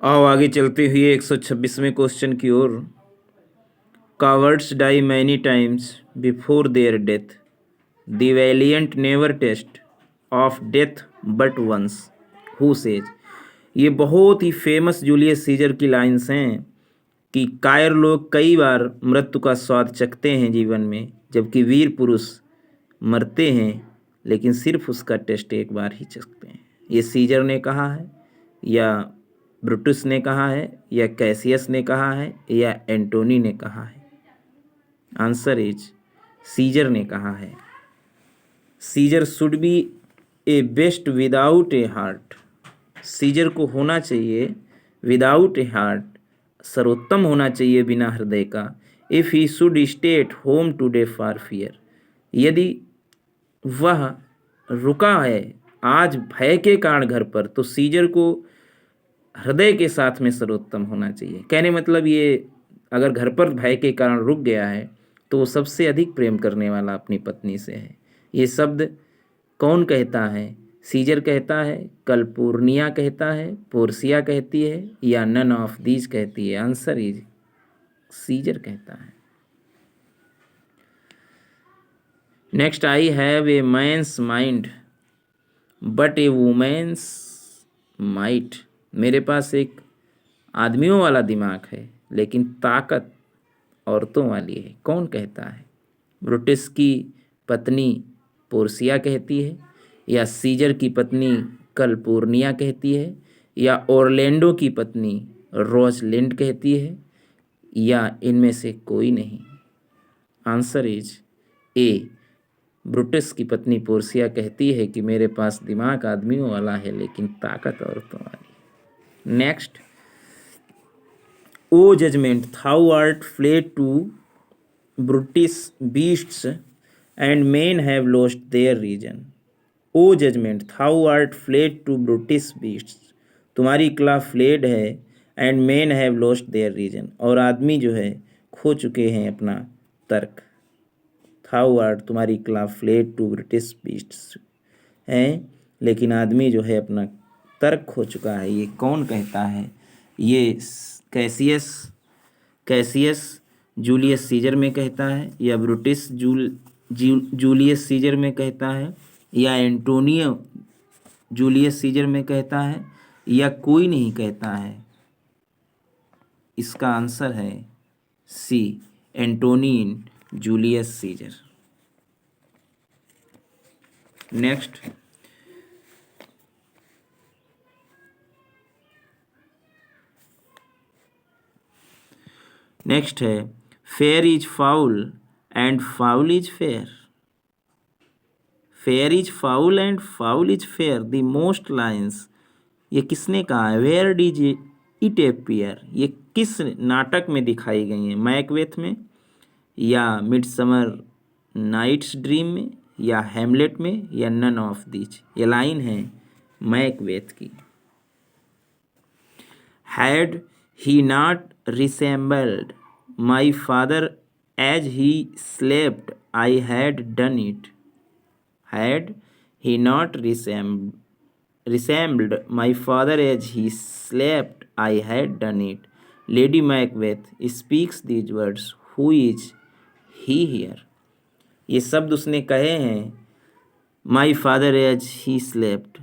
आओ आगे चलते हुए 126वें क्वेश्चन की ओर। Cowards die many times before their death, the valiant never taste of death but once, who says. ये बहुत ही फेमस जूलियस सीजर की लाइन्स हैं कि कायर लोग कई बार मृत्यु का स्वाद चखते हैं जीवन में, जबकि वीर पुरुष मरते हैं लेकिन सिर्फ उसका टेस्ट एक बार ही चखते हैं। ये सीजर ने कहा है, या ब्रुटस ने कहा है, या कैसियस ने कहा है, या एंटोनी ने कहा है? आंसर इज सीजर ने कहा है। Caesar should be a beast without a heart. Caesar को होना चाहिए विदाउट ए हार्ट, सर्वोत्तम होना चाहिए बिना हृदय का। If he should stay at home today for fear, यदि वह रुका है आज भय के कारण घर पर, तो सीजर को हृदय के साथ में सर्वोत्तम होना चाहिए। कहने मतलब ये, अगर घर पर भय के कारण रुक गया है तो वो सबसे अधिक प्रेम करने वाला अपनी पत्नी से है। ये शब्द कौन कहता है? सीजर कहता है, कलपूर्निया कहता है, पोर्सिया कहती है, या नन ऑफ दीज कहती है? आंसर इज सीजर कहता है। Next, I have a man's mind but a woman's might. मेरे पास एक आदमियों वाला दिमाग है लेकिन ताकत औरतों वाली है। कौन कहता है? ब्रुटस की पत्नी पोर्सिया कहती है, या सीजर की पत्नी कलपूर्निया कहती है, या ओरलैंडो की पत्नी रोजलिंड कहती है, या इनमें से कोई नहीं? आंसर इज ए, ब्रुटस की पत्नी पोर्सिया कहती है कि मेरे पास दिमाग आदमियों वाला है लेकिन ताकत औरतों वाली है। Next, O judgement thou art fled to brutish beasts and men have lost their reason। O judgement thou art fled to brutish beasts, तुम्हारी कला फ्लेड है, and men have lost their reason, और आदमी जो है खो चुके हैं अपना तर्क। थाउ आर्ट, तुम्हारी कला फ्लेड टू ब्रिटिश बीस्ट्स हैं, लेकिन आदमी जो है अपना तर्क खो चुका है। ये कौन कहता है? ये कैसियस जूलियस सीजर में कहता है, या ब्रुटिस जूलियस सीजर में कहता है, या एंटोनियो जूलियस सीजर में कहता है, या कोई नहीं कहता है? इसका आंसर है सी, एंटोनिन जूलियस सीजर। नेक्स्ट, है fair is foul and foul is fair. Fair is foul and foul is fair, the most lines. ये किसने कहा है? वेयर डिज इट अपीयर, ये किस नाटक में दिखाई गई हैं? मैकबेथ में, या मिडसमर नाइट्स ड्रीम में, या हैमलेट में, या नन ऑफ दीज? ये लाइन है मैकबेथ की। Had he not resembled my father as he slept I had done it. Had he not resembled my father as he slept, I had done it। Lady Macbeth speaks these words, who is he here? ये शब्द उसने कहे हैं my father as he slept,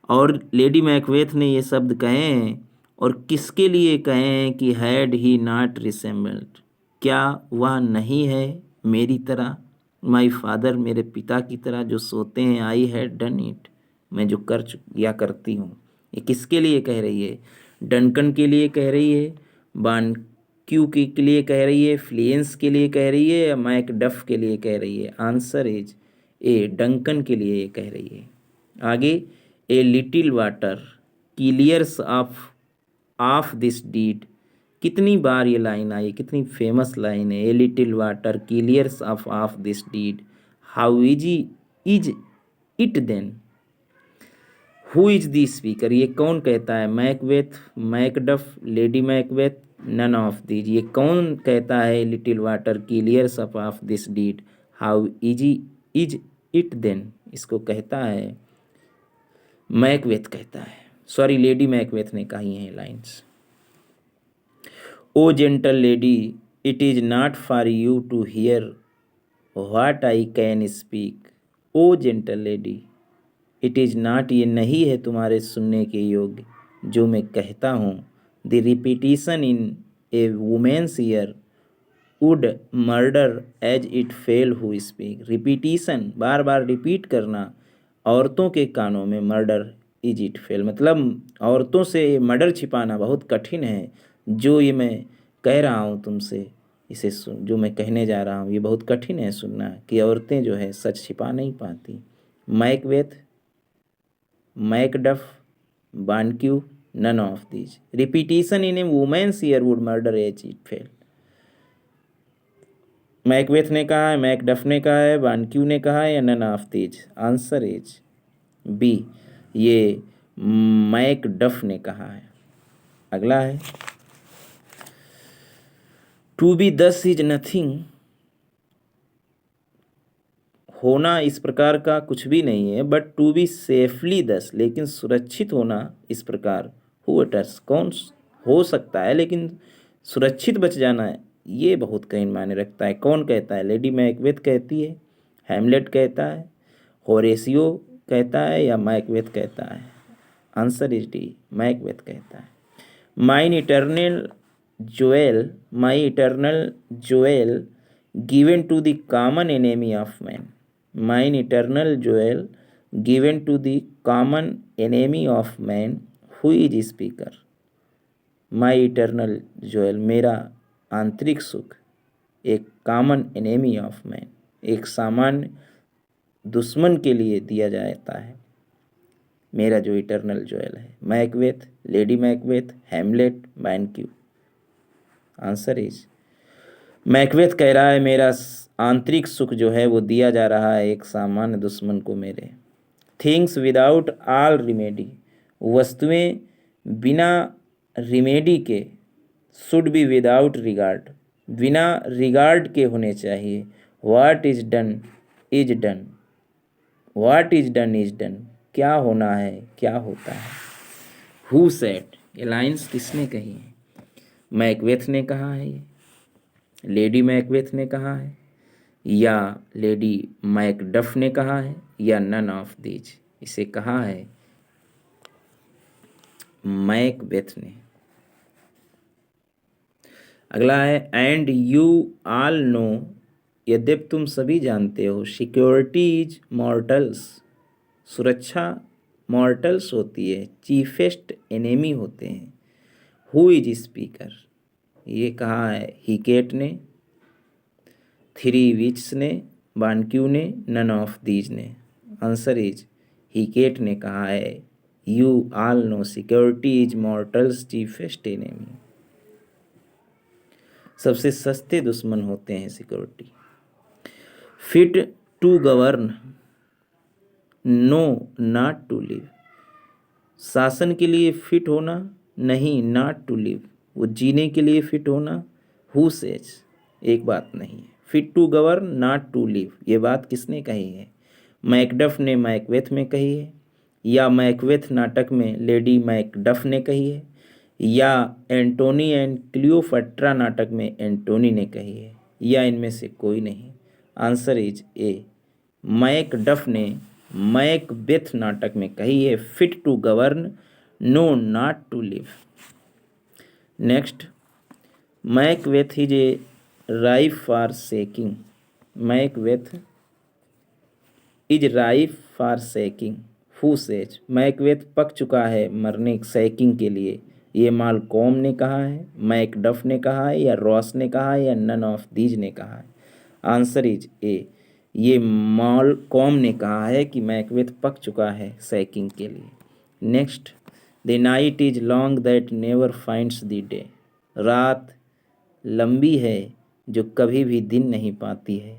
और lady Macbeth ने ये शब्द कहे हैं, और किसके लिए कहे हैं कि had he not resembled, क्या वह नहीं है मेरी तरह? माई फादर, मेरे पिता की तरह जो सोते हैं। आई हैड डन इट, मैं जो कर या करती हूँ। ये किसके लिए कह रही है? डनकन के लिए कह रही है, बानक्यू के लिए कह रही है, फ्लियंस के लिए कह रही है, या मैकडफ के लिए कह रही है? आंसर इज ए, डंकन के लिए ये कह रही है। आगे, a little water clears off this deed. कितनी बार ये लाइन आई, कितनी फेमस लाइन है। A little water clears off this deed, how easy is it then, who is the speaker? ये कौन कहता है? Macbeth, Macduff, Lady Macbeth, none of these. ये कौन कहता है little water clears off this deed, how easy is it then? इसको कहता है मैकबेथ कहता है, सॉरी लेडी मैकबेथ ने कही हैं lines. O gentle lady, it is not for you to hear what I can speak. O gentle lady, it is not, ये नहीं है तुम्हारे सुनने के योग्य जो मैं कहता हूँ. The repetition in a woman's ear would murder as it fell who speak. Repetition, बार बार रिपीट करना, औरतों के कानों में मर्डर इज इट फेल, मतलब औरतों से मर्डर छिपाना बहुत कठिन है. जो ये मैं कह रहा हूँ तुमसे, इसे सुन, जो मैं कहने जा रहा हूँ ये बहुत कठिन है सुनना, कि औरतें जो है सच छिपा नहीं पाती. Macbeth, Macduff, Banquo, none of these. Repetition in a woman's ear would murder as it failed. Macbeth ने कहा है, मैकडफ ने कहा है, बानक्यू ने कहा है, या none of these. Answer is B, ये मैकडफ ने कहा है. अगला है, to be thus is nothing. होना इस प्रकार का कुछ भी नहीं है, बट टू बी सेफली दस, लेकिन सुरक्षित होना इस प्रकार. हु अटर्स, कौन हो सकता है, लेकिन सुरक्षित बच जाना है ये बहुत कहीं मायने रखता है. कौन कहता है? लेडी मैकबेथ कहती है, हैमलेट कहता है, होरेसियो कहता है, या मैकबेथ कहता है. आंसर इज डी, मैकबेथ कहता है. Mine eternal jewel, my eternal jewel given to the common enemy of man. Mine eternal jewel given to the common enemy of man, who is speaker. My eternal jewel, मेरा आंतरिक सुख, एक common enemy of man, एक सामान्य दुश्मन के लिए दिया जाता है. मेरा जो इटर्नल जोएल है. Macbeth, lady Macbeth, Hamlet, Banquo. Answer is, Macbeth कह रहा है मेरा आंतरिक सुख जो है वो दिया जा रहा है एक सामान्य दुश्मन को मेरे. थिंग्स विदाउट ऑल रिमेडी, वस्तुएं बिना रिमेडी के. शुड बी विदाउट रिगार्ड, बिना रिगार्ड के होने चाहिए. What is done is done, what is done is done, क्या होना है क्या होता है. हु सेड, ये लाइन्स किसने कही है? मैकबेथ ने कहा है, ये लेडी मैकबेथ ने कहा है, या लेडी मैकडफ ने कहा है, या नन ऑफ दीज. इसे कहा है मैकबेथ ने. अगला है, एंड यू ऑल नो, यद्यप तुम सभी जानते हो, सिक्योरिटी इज मॉर्टल्स, सुरक्षा मॉर्टल्स होती है, चीफेस्ट एनेमी होते हैं. हु इज स्पीकर, ये कहा है हिकेट ने, थ्री विच ने, बानक्यू ने, नन ऑफ दीज ने. आंसर इज, हिकेट ने कहा है you all know security is mortals' chiefest enemy. सबसे सस्ते दुश्मन होते हैं security. Fit to govern, no not to live, शासन के लिए फिट होना, नहीं नॉट टू लिव, वो जीने के लिए फिट होना. हु सेज, एक बात नहीं है. Fit to govern, not to live, ये बात किसने कही है? मैकडफ ने मैकबेथ में कही है, या मैकबेथ नाटक में लेडी मैकडफ ने कही है, या एंटोनी एंड क्लियोपेट्रा नाटक में एंटोनी ने कही है, या इनमें से कोई नहीं. आंसर इज ए, मैकडफ ने मैकबेथ नाटक में कही है fit to govern, no not to live. Next, Macbeth is a ripe for shaking. Macbeth is ripe for shaking. Who says, Macbeth पक चुका है मरने सैकिंग के लिए. ये मालकॉम ने कहा है, मैकडफ ने कहा है, या रॉस ने कहा है, या नन ऑफ दीज ने कहा है. आंसर इज ए, ये मालकॉम ने कहा है कि मैकबेथ पक चुका है सैकिंग के लिए. Next, the night is long that never finds the day. रात लंबी है जो कभी भी दिन नहीं पाती है.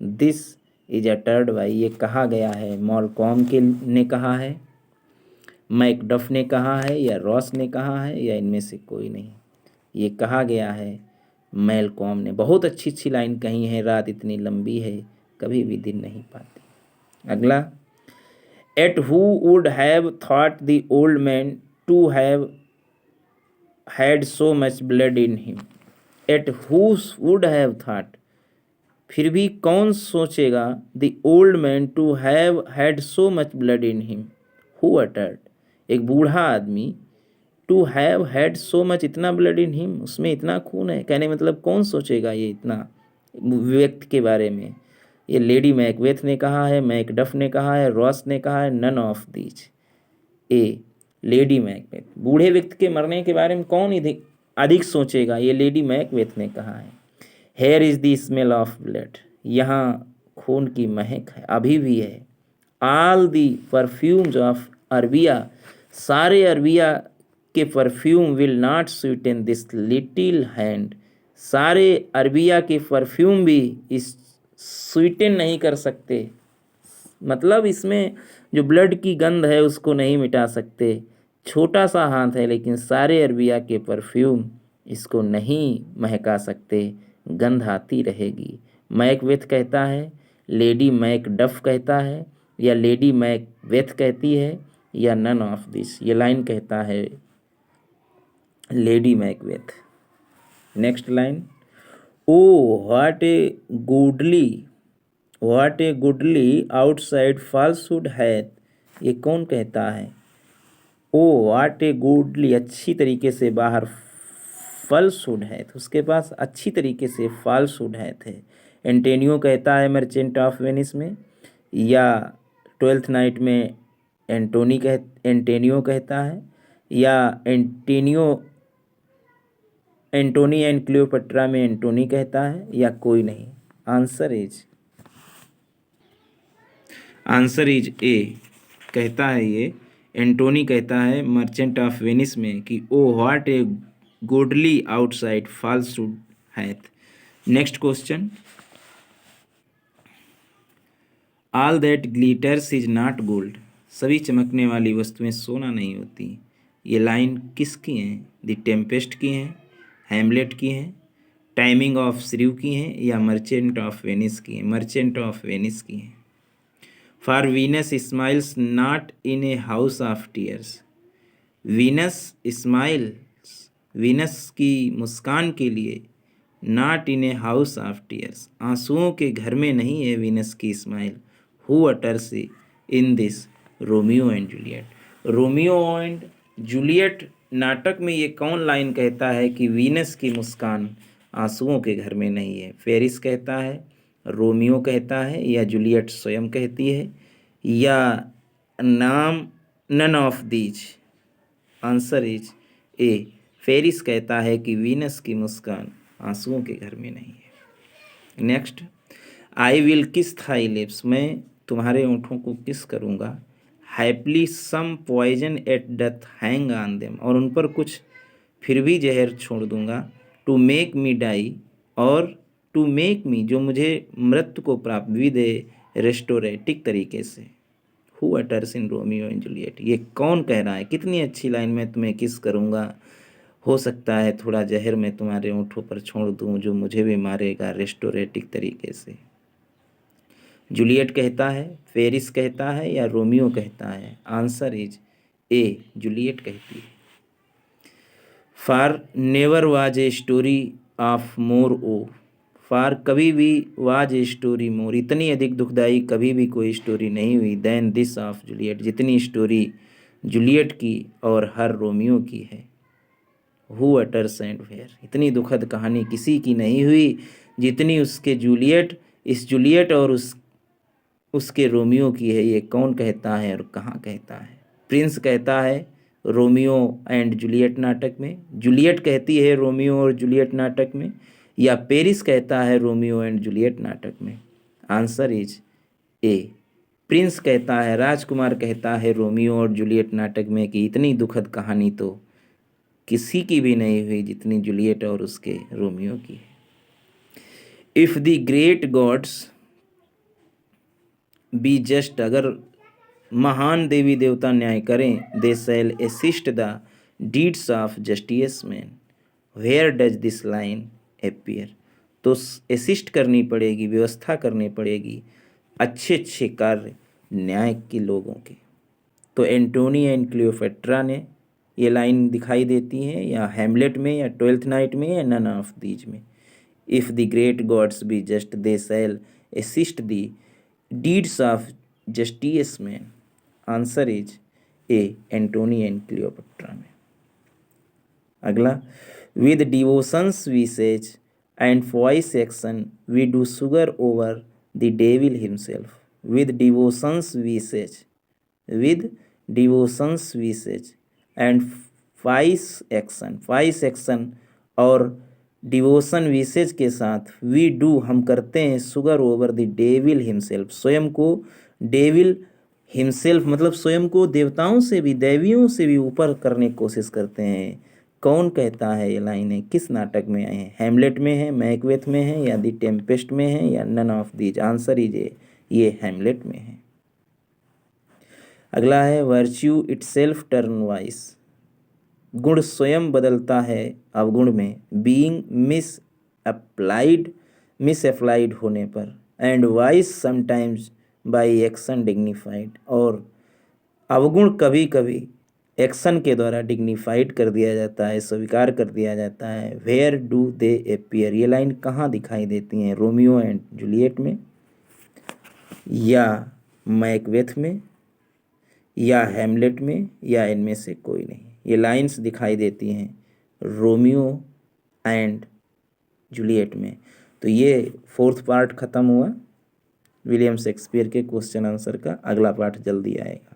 दिस इज अटर्ड बाई, ये कहा गया है मालकॉम के ने कहा है, मैकडफ ने कहा है, या रॉस ने कहा है, या इनमें से कोई नहीं. ये कहा गया है मैलकॉम ने. बहुत अच्छी अच्छी लाइन कही है, रात इतनी लंबी है कभी भी दिन नहीं पाती. अगला, yet who would have thought the old man to have had so much blood in him. Yet who's would have thought, फिर भी कौन सोचेगा, the old man to have had so much blood in him, who uttered, एक बूढ़ा आदमी, to have had so much, इतना blood in him, उसमें इतना खून है, कहने मतलब कौन सोचेगा ये इतना व्यक्ति के बारे में। ये लेडी मैकबेथ ने कहा है, मैकडफ ने कहा है, रॉस ने कहा है, none of these. A Lady Macbeth, बूढ़े व्यक्ति के मरने के बारे में कौन अधिक सोचेगा, ये लेडी मैकबेथ ने कहा है। Here is the smell of blood, यहाँ खून की महक है, अभी भी है। All the perfumes of Arabia, सारे अरबिया के perfume will not Sutton this little hand, सारे अरबिया के परफ्यूम भी इस स्वीटन नहीं कर सकते, मतलब इसमें जो ब्लड की गंध है उसको नहीं मिटा सकते। छोटा सा हाथ है लेकिन सारे अरबिया के परफ्यूम इसको नहीं महका सकते, गंध आती रहेगी। मैकबेथ कहता है, लेडी मैकडफ कहता है, या लेडी मैकबेथ कहती है, या नन ऑफ दिस, ये लाइन कहता है lady Macbeth. Next line, oh what A goodly outside falsehood hath, ये कौन कहता है। ओ व्हाट ए गुडली, अच्छी तरीके से बाहर, फॉल्सहुड है, उसके पास अच्छी तरीके से फॉल्सहुड है। एंटेनियो कहता है मर्चेंट ऑफ वेनिस में, या ट्वेल्थ नाइट में एंटेनियो कहता है, या एंटोनी एंड क्लियोपेट्रा में एंटोनी कहता है, या कोई नहीं। आंसर इज ए, कहता है ये एंटोनी कहता है मर्चेंट ऑफ वेनिस में कि oh what A goodly outside falsehood hath. Next question, all that glitters is not gold, सभी चमकने वाली वस्तुएं सोना नहीं होती, ये लाइन किसकी हैं। द टेम्पेस्ट की हैं, हैमलेट की हैं, टाइमिंग ऑफ श्रीव की हैं, या मर्चेंट ऑफ वेनिस की हैं। मर्चेंट ऑफ वेनिस की हैं। For Venus smiles not in a house of tears, Venus smiles, Venus की मुस्कान के लिए, not in a house of tears, आंसुओं के घर में नहीं है वीनस की smile. Who utters in this, Romeo and Juliet, Romeo and Juliet नाटक में ये कौन लाइन कहता है कि वीनस की मुस्कान आंसुओं के घर में नहीं है। फेरिस कहता है, रोमियो कहता है, या जूलियट स्वयं कहती है, या none of these. Answer is A, फेरिस कहता है कि वीनस की मुस्कान आंसुओं के घर में नहीं है। Next, I will kiss thy lips, मैं तुम्हारे होंठों को किस करूँगा। Haply some poison yet doth hang on them, और उन पर कुछ फिर भी जहर छोड़ दूंगा। टू मेक मी डाई, और टू मेक मी, जो मुझे मृत्यु को प्राप्त, विद ए रेस्टोरेटिक तरीके से। Who utters in Romeo and Juliet, ये कौन कह रहा है। कितनी अच्छी लाइन, मैं तुम्हें किस करूँगा, हो सकता है थोड़ा जहर मैं तुम्हारे होंठों पर छोड़ दूँ जो मुझे भी मारेगा रेस्टोरेटिक तरीके से। जूलियट कहता है, फेरिस कहता है, या रोमियो कहता है। आंसर इज ए, जूलियट कहती है। For never was a story of more woe, for कभी भी, वाज ए स्टोरी मोर, इतनी अधिक दुखदाई कभी भी कोई स्टोरी नहीं हुई, देन दिस ऑफ जूलियट, जितनी स्टोरी जूलियट की और हर रोमियो की है। हु अटर्स एंड वेयर, इतनी दुखद कहानी किसी की नहीं हुई जितनी उसके जूलियट, इस जूलियट और उसके रोमियो की है। ये कौन कहता है और कहाँ कहता है। प्रिंस कहता है रोमियो एंड जूलियट नाटक में, जूलियट कहती है रोमियो और जूलियट नाटक में, या पेरिस कहता है रोमियो एंड जूलियट नाटक में। आंसर इज ए, प्रिंस कहता है, राजकुमार कहता है रोमियो और जूलियट नाटक में कि इतनी दुखद कहानी तो किसी की भी नहीं हुई जितनी जूलियट और उसके रोमियो की है। If the great gods be just, अगर महान देवी देवता न्याय करें, they shall assist the deeds of justice man, where does this line appear, तो असिस्ट करनी पड़ेगी, व्यवस्था करनी पड़ेगी अच्छे अच्छे कार्य न्याय के लोगों के। तो एंटोनी एंड क्लियोपेट्रा ने ये लाइन दिखाई देती है या हैमलेट में या ट्वेल्थ नाइट में या नन ऑफ दीज में। If the great gods be just they shall assist the deeds of justice man. Answer is A Antony and Cleopatra में। अगला, with devotion's visage and voice action we do sugar over the devil himself. With devotion's visage, with devotion's visage and voice action और devotion विशेष के साथ we do हम करते हैं sugar over the devil himself, स्वयं को devil himself मतलब स्वयं को देवताओं से भी दैवियों से भी ऊपर करने की कोशिश करते हैं। कौन कहता है ये लाइनें, किस नाटक में आए हैं? हैमलेट में है, मैकबेथ में है या द टेम्पेस्ट में है या none of these. Answer is ये हैमलेट में है। अगला है वर्च्यू इटसेल्फ टर्न वाइस, गुण स्वयं बदलता है अवगुण में। बीइंग मिस अप्लाइड होने पर and vice sometimes by action dignified, और अवगुण कभी कभी एक्शन के द्वारा डिग्निफाइड कर दिया जाता है, स्वीकार कर दिया जाता है। वेयर डू दे अपीयर, ये लाइन कहाँ दिखाई देती हैं? रोमियो एंड जूलियट में या मैकबेथ में या हैमलेट में या इनमें से कोई नहीं। ये लाइंस दिखाई देती हैं रोमियो एंड जूलियट में। तो ये फोर्थ पार्ट ख़त्म हुआ विलियम शेक्सपियर के क्वेश्चन आंसर का। अगला पार्ट जल्दी आएगा।